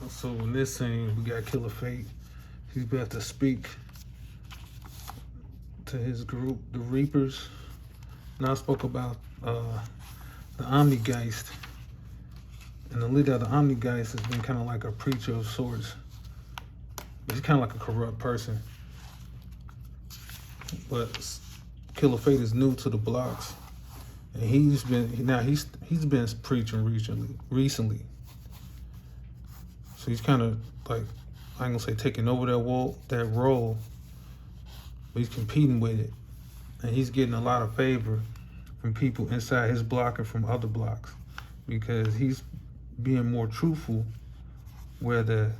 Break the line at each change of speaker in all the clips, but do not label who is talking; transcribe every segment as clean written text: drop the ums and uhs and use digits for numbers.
So in this scene, we got Killer Fate. He's about to speak to his group, the Reapers. Now I spoke about the Omnigeist. And the leader of the Omnigeist has been kind of like a preacher of sorts. He's kind of like a corrupt person. But Killer Fate is new to the blocks. And he's been preaching recently. So he's kind of like, I ain't gonna say taking over that role, but he's competing with it. And he's getting a lot of favor from people inside his block and from other blocks because he's being more truthful, where the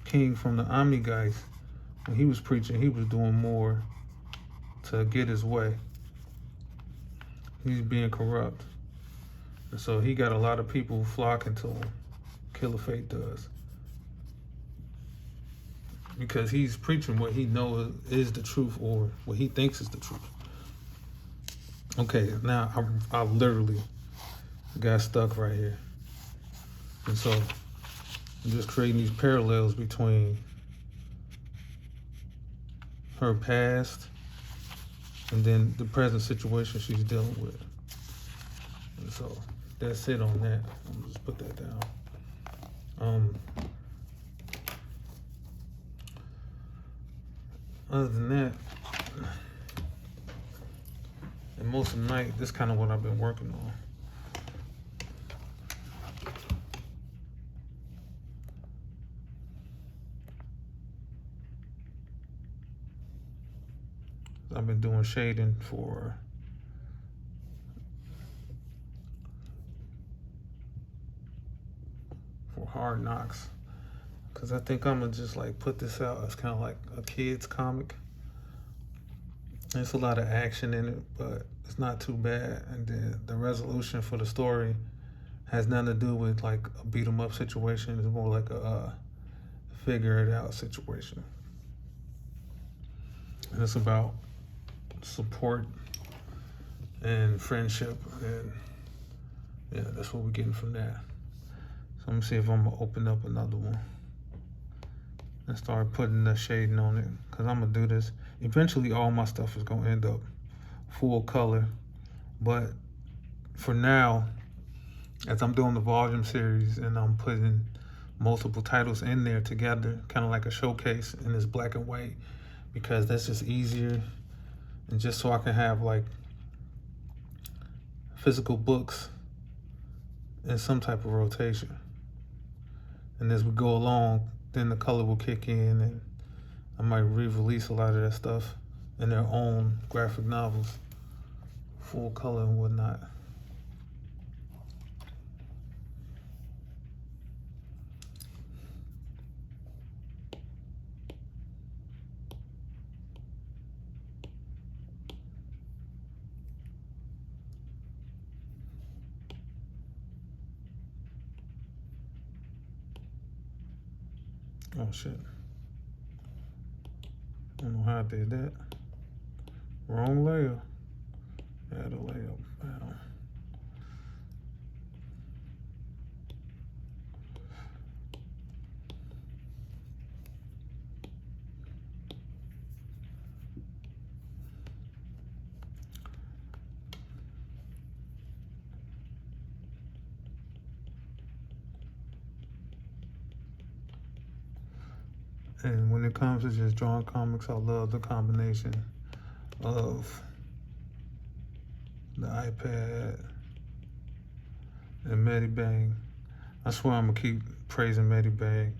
king from the Omnigeist, when he was preaching, he was doing more to get his way. He's being corrupt. And so he got a lot of people flocking to him. Killer Fate does. Because he's preaching what he knows is the truth or what he thinks is the truth. Okay, now I literally got stuck right here. And so I'm just creating these parallels between her past and then the present situation she's dealing with. And so that's it on that. I'm gonna just put that down. Other than that, and most of the night, this is kind of what I've been working on. I've been doing shading for Hard Knocks, because I think I'm gonna just like put this out as kind of like a kid's comic. There's a lot of action in it, but it's not too bad. And then the resolution for the story has nothing to do with like a beat 'em up situation. It's more like a figure it out situation. And it's about support and friendship, and yeah, that's what we're getting from that. So I'm gonna see if I'm gonna open up another one and start putting the shading on it, because I'm gonna do this. Eventually all my stuff is gonna end up full color, but for now, as I'm doing the volume series and I'm putting multiple titles in there together, kind of like a showcase, and it's black and white, because that's just easier, and just so I can have like physical books in some type of rotation. And as we go along, then the color will kick in, and I might re-release a lot of that stuff in their own graphic novels, full color and whatnot. Oh shit. I don't know how I did that. Wrong layer. Add a layer. Wow. And when it comes to just drawing comics, I love the combination of the iPad and Medibang. I swear I'm gonna keep praising Medibang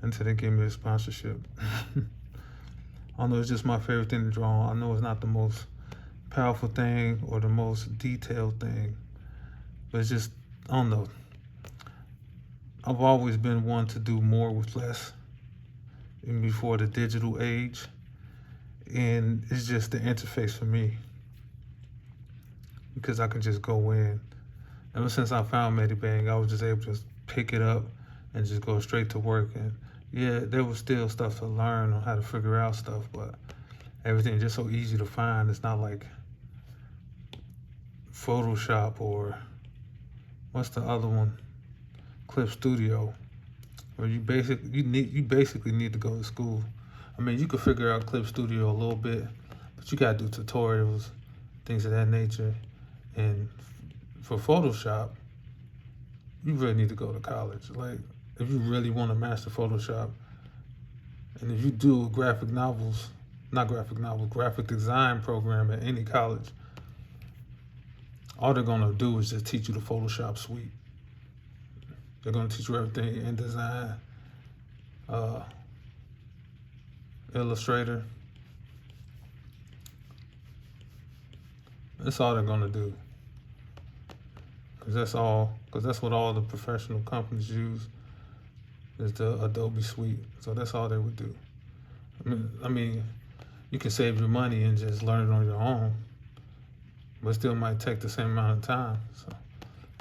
until they give me a sponsorship. I don't know, it's just my favorite thing to draw on. I know it's not the most powerful thing or the most detailed thing, but it's just, I don't know. I've always been one to do more with less, even before the digital age, and it's just the interface for me, because I can just go in. Ever since I found Medibang, I was just able to pick it up and just go straight to work. And yeah, there was still stuff to learn on how to figure out stuff, but everything just so easy to find. It's not like Photoshop or what's the other one? Clip Studio. Or you basically need to go to school. I mean, you could figure out Clip Studio a little bit, but you gotta do tutorials, things of that nature. And for Photoshop, you really need to go to college. Like, if you really want to master Photoshop, and if you do graphic design program at any college, all they're gonna do is just teach you the Photoshop suite. They're gonna teach you everything in InDesign, Illustrator. That's all they're gonna do. Because that's what all the professional companies use, is the Adobe suite. So that's all they would do. I mean, you can save your money and just learn it on your own, but it still might take the same amount of time. So,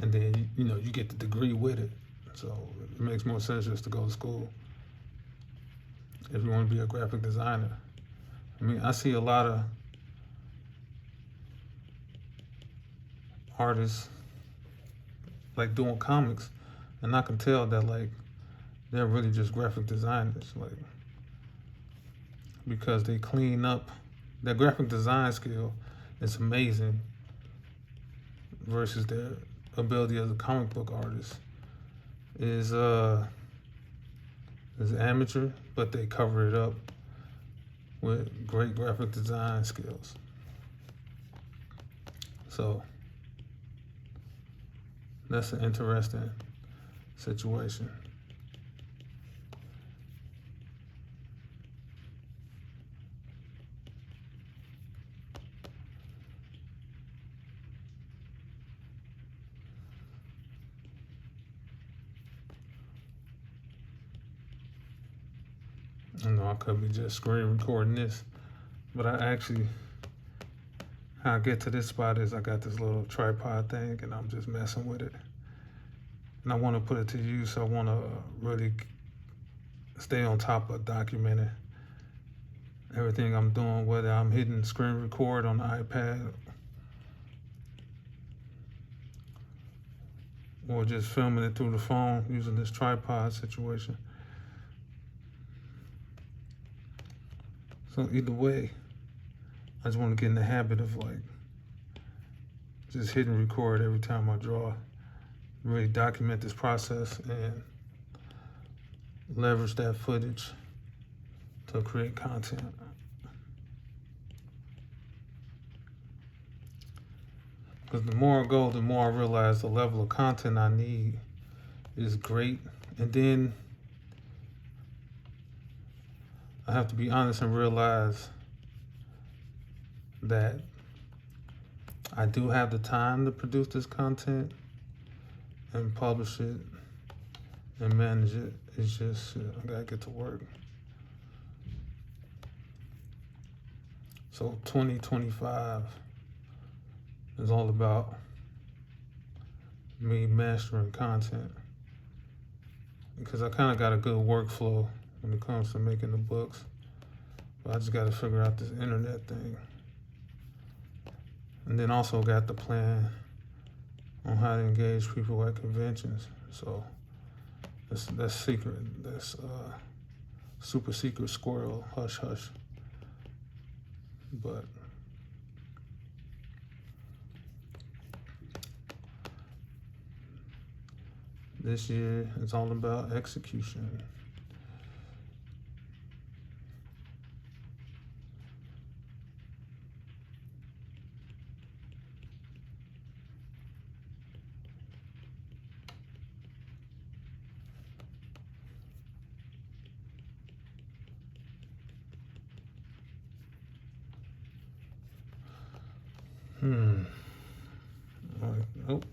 and then you get the degree with it. So it makes more sense just to go to school if you want to be a graphic designer. I mean, I see a lot of artists like doing comics, and I can tell that like they're really just graphic designers, like, because they clean up. Their graphic design skill is amazing versus their ability as a comic book artist is amateur, but they cover it up with great graphic design skills. So that's an interesting situation. I could be just screen recording this, but how I get to this spot is I got this little tripod thing and I'm just messing with it. And I want to put it to use. I want to really stay on top of documenting everything I'm doing, whether I'm hitting screen record on the iPad or just filming it through the phone using this tripod situation. So either way, I just want to get in the habit of like just hitting record every time I draw, really document this process and leverage that footage to create content. Because the more I go, the more I realize the level of content I need is great. And then I have to be honest and realize that I do have the time to produce this content and publish it and manage it. It's just, I gotta get to work. So 2025 is all about me mastering content, because I kind of got a good workflow when it comes to making the books, but I just got to figure out this internet thing. And then also got the plan on how to engage people at conventions. So that's secret. That's super secret squirrel, hush hush. But this year is all about execution. All right. Nope.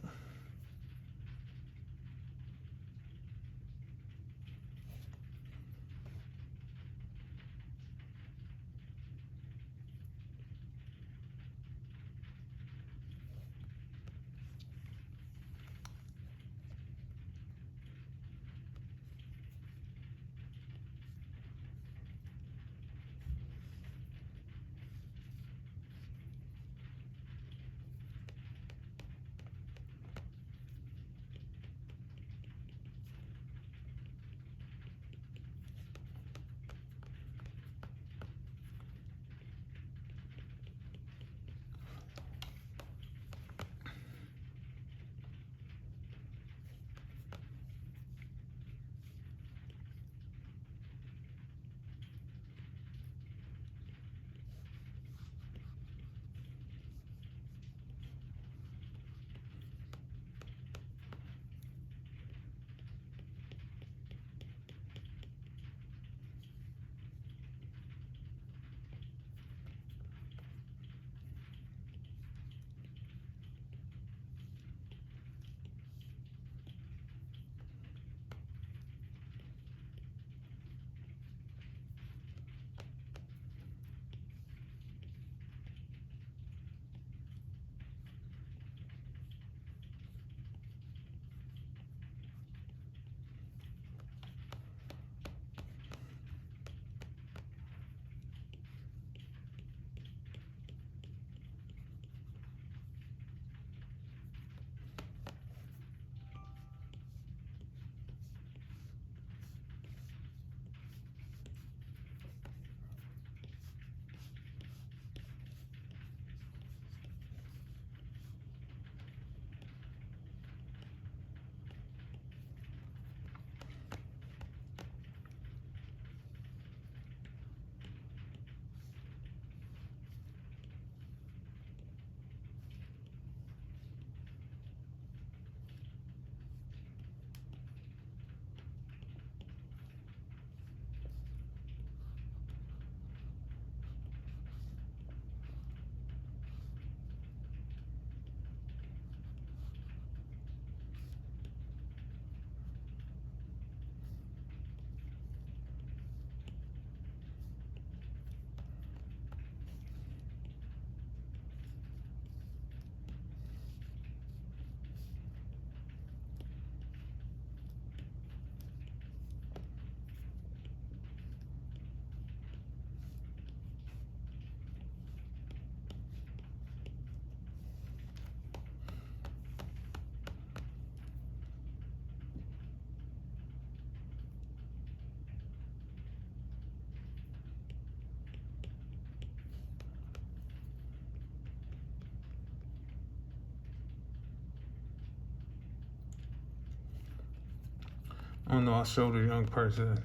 I don't know, I showed a young person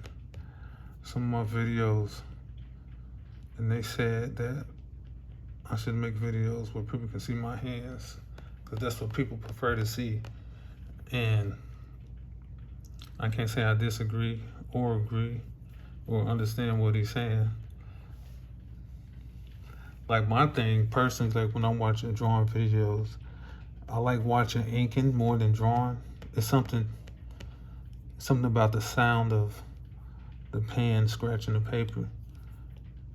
some of my videos, and they said that I should make videos where people can see my hands, because that's what people prefer to see. And I can't say I disagree or agree or understand what he's saying. Like, my thing personally, like when I'm watching drawing videos, I like watching inking more than drawing. It's something about the sound of the pen scratching the paper.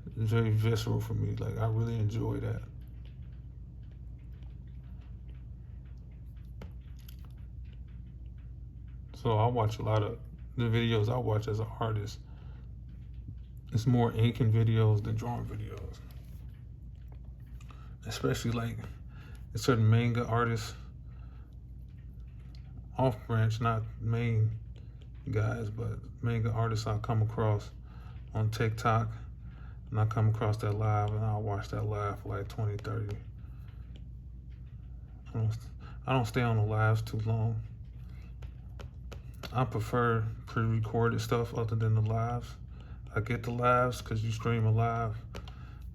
It's very visceral for me. Like, I really enjoy that. So I watch a lot of the videos I watch as an artist. It's more inking videos than drawing videos. Especially like certain manga artists, off branch, not main guys, but manga artists I come across on TikTok, and I come across that live, and I'll watch that live for like 20, 30. I don't stay on the lives too long. I prefer pre-recorded stuff other than the lives. I get the lives because you stream a live,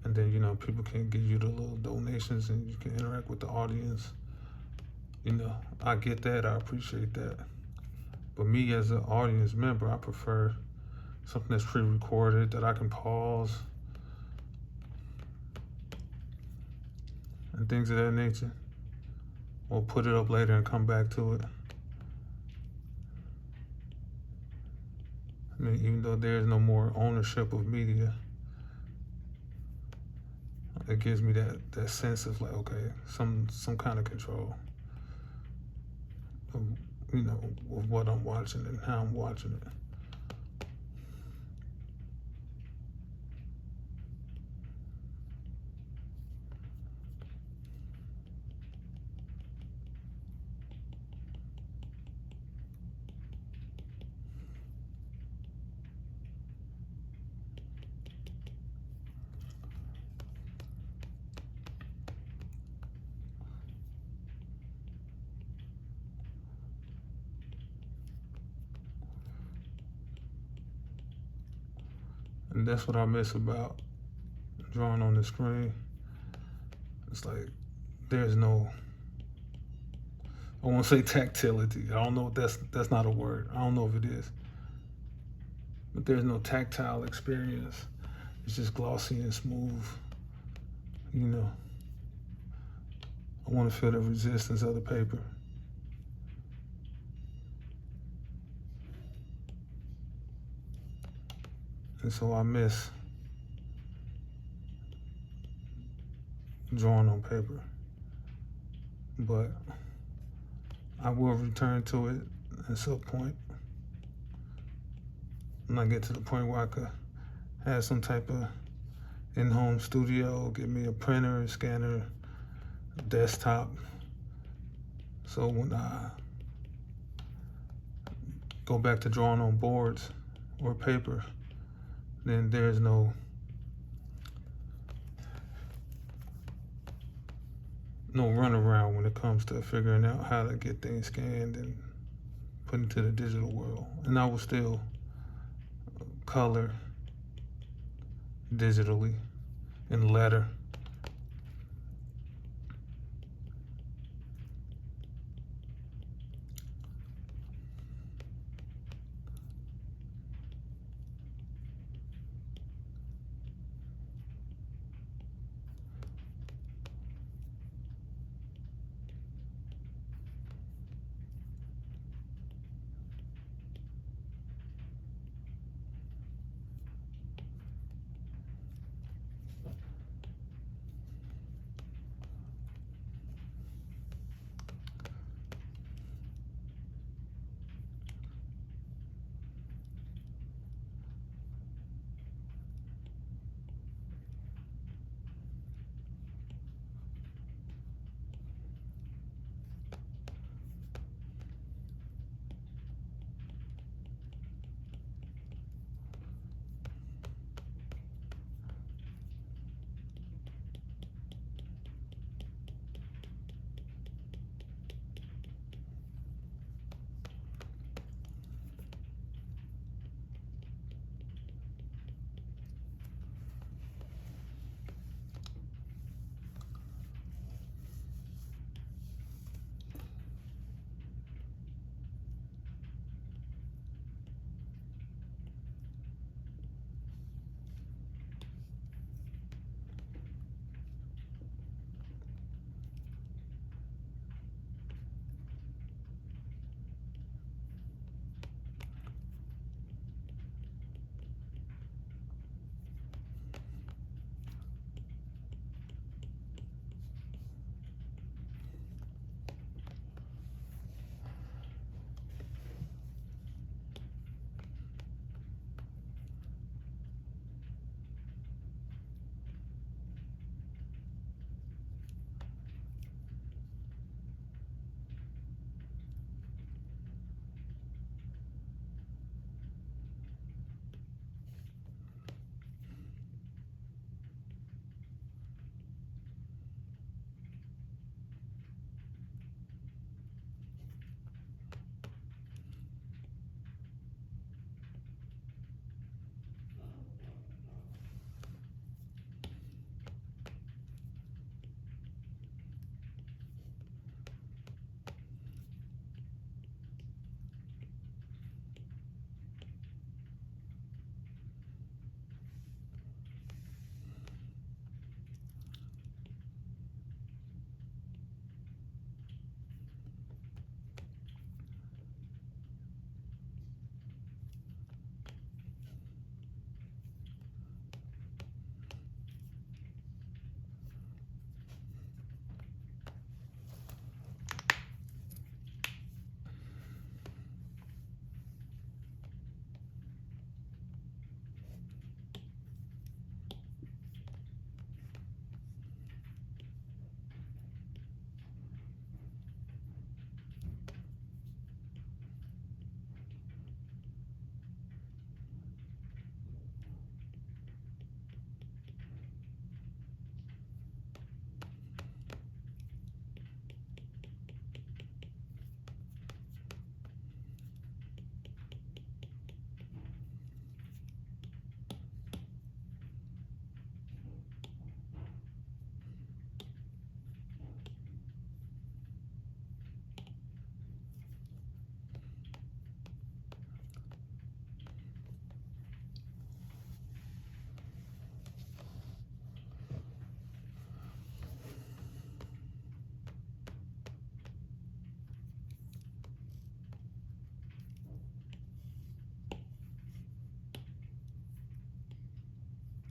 and then, you know, people can give you the little donations and you can interact with the audience. You know, I get that, I appreciate that. But me as an audience member, I prefer something that's pre-recorded that I can pause and things of that nature. Or put it up later and come back to it. I mean, even though there's no more ownership of media, it gives me that sense of like, okay, some kind of control of, you know, of what I'm watching and how I'm watching it. And that's what I miss about drawing on the screen. It's like there's no, I won't say tactility. I don't know if that's not a word. I don't know if it is. But there's no tactile experience. It's just glossy and smooth. You know, I want to feel the resistance of the paper. And so I miss drawing on paper. But I will return to it at some point. When I get to the point where I could have some type of in-home studio, get me a printer, a scanner, a desktop. So when I go back to drawing on boards or paper, then there's no runaround when it comes to figuring out how to get things scanned and put into the digital world. And I will still color digitally in letter.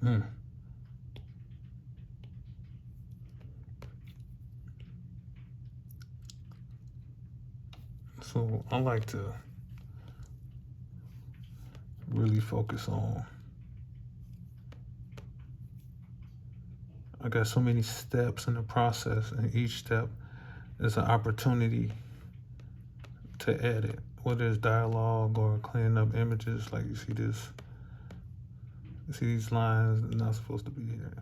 Mm. So I like to really focus on, I got so many steps in the process, and each step is an opportunity to edit, whether it's dialogue or cleaning up images. Like you see this, you see these lines not supposed to be here.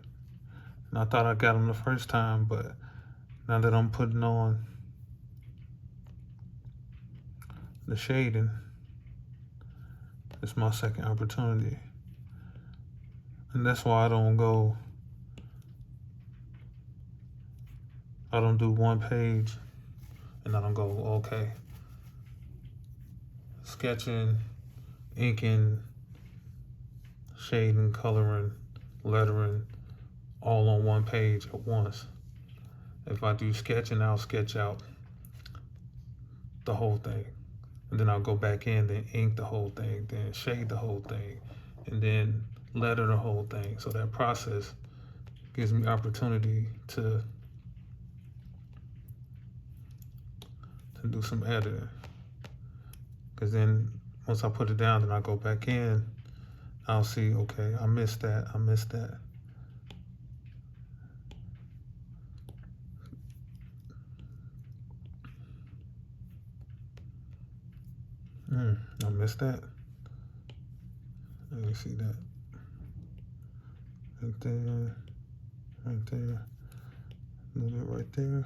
And I thought I got them the first time, but now that I'm putting on the shading, it's my second opportunity. And that's why I don't do one page and I don't go, okay, sketching, inking, shading, coloring, lettering, all on one page at once. If I do sketching, I'll sketch out the whole thing. And then I'll go back in, then ink the whole thing, then shade the whole thing, and then letter the whole thing. So that process gives me opportunity to do some editing. Because then once I put it down, then I go back in, I'll see, okay, I missed that. I missed that. Let me see that. Right there, a little bit right there.